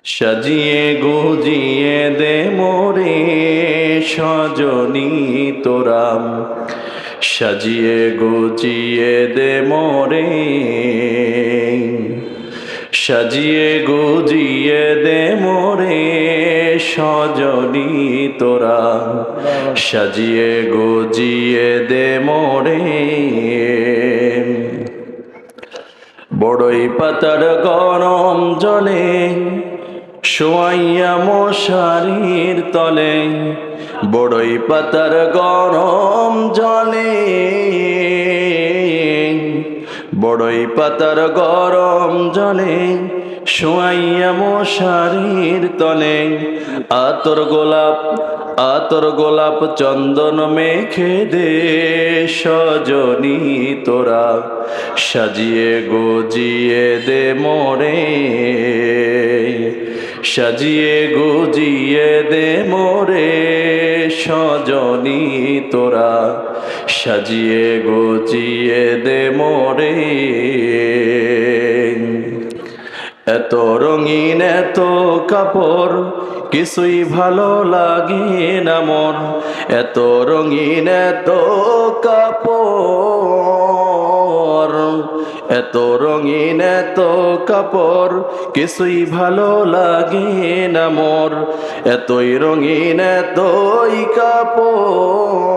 সাজিয়ে গুজিয়ে দে মোরে সজনী তোরা, সাজিয়ে গুজিয়ে দে মোরে, সাজিয়ে গুজিয়ে দে মোরে সজনী তোরা, সাজিয়ে গুজিয়ে দে মোরে। বড়ই পাতার গরম জলে শোয়াইয়া মশারির তলে, বড়ই পাতার গরম জলে, বড়ই পাতার গরম জলে শোয়াইয়া মশারির তলে, আতর গোলাপ চন্দন মেখে দে সজনী তোরা, সাজিয়ে গুজিয়ে দে মোরে, সাজিয়ে গুজিয়ে দে মোরে সজনী তোরা, সাজিয়ে গুজিয়ে দে মোরে। এত রঙিন এত কাপড় কিছুই ভালো লাগে না মন, এত রঙিন এত কাপড়, এত রঙিন এত কাপড় কিছুই ভালো লাগে না মোর, এতই রঙিন এতই কাপড়,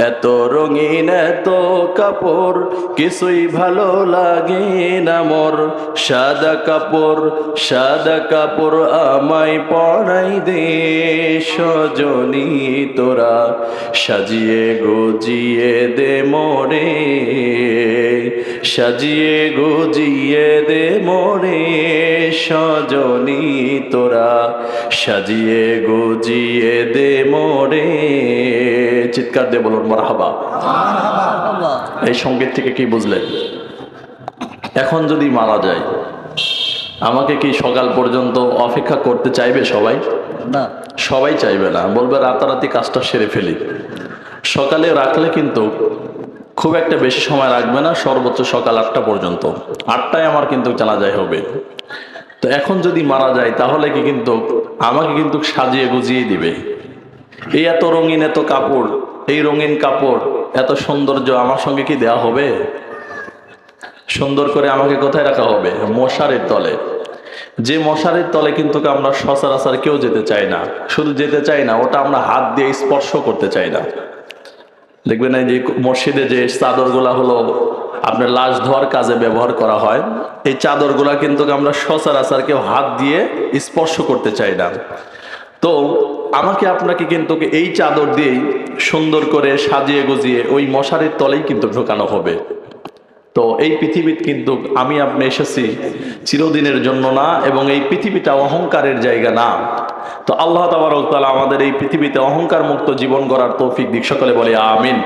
এত রঙিন এত কাপড় কিছুই ভালো লাগে না মোর। সাদা কাপড় আমায় পরাই দে সজনী তোরা, সাজিয়ে গুজিয়ে দে মোরে, সাজিয়ে গুজিয়ে দে মোরে সজনী তোরা, সাজিয়ে গুজিয়ে দে মোরে। চিৎকার দিয়ে বলুন মারহাবা। এই সঙ্গীত থেকে কি বুঝলেন? এখন যদি মারা যায় আমাকে কি সকাল পর্যন্ত অপেক্ষা করতে চাইবে সবাই? না, সবাই চাইবে না, বলবে রাতারাতি কাজটা সেরে ফেলি। সকালে রাখলে কিন্তু খুব একটা বেশি সময় রাখবে না, সর্বোচ্চ সকাল 8টা পর্যন্ত। 8টায় আমার কিন্তু জানাজায় হবে। তো এখন যদি মারা যায় তাহলে কি কিন্তু আমাকে কিন্তু সাজিয়ে গুজিয়ে দিবে। এই এত রঙিন এত কাপড়, এই রঙিন কাপড় এত সৌন্দর্য আমার সঙ্গে কি দেয়া হবে? সুন্দর করে আমাকে কোথায় রাখা হবে? মশারির তলে। যে মশারির তলে কিন্তু আমরা সচরাচর কেউ যেতে চাই না। শুধু যেতে চাই না, ওটা আমরা হাত দিয়ে স্পর্শ করতে চাই না। দেখবেন এই যে মসজিদে যে চাদরগুলা হলো আপনার লাশ ধোয়ার কাজে ব্যবহার করা হয়, এই চাদরগুলা কিন্তু আমরা সচরাচর কেউ হাত দিয়ে স্পর্শ করতে চাই না। তো আমাকে আপনাকে কিন্তু এই চাদর দিয়েই সুন্দর করে সাজিয়ে গুজিয়ে ওই মশারির তলেই কিন্তু ঢোকানো হবে। তো এই পৃথিবীতে কিন্তু আমি আপনি এসেছি চিরদিনের জন্য না, এবং এই পৃথিবীটা অহংকারের জায়গা না। তো আল্লাহ তাবারক ওয়া তাআলা আমাদের এই পৃথিবীতে অহংকার মুক্ত জীবন গড়ার তৌফিক দিক। সকলে বলে আমিন।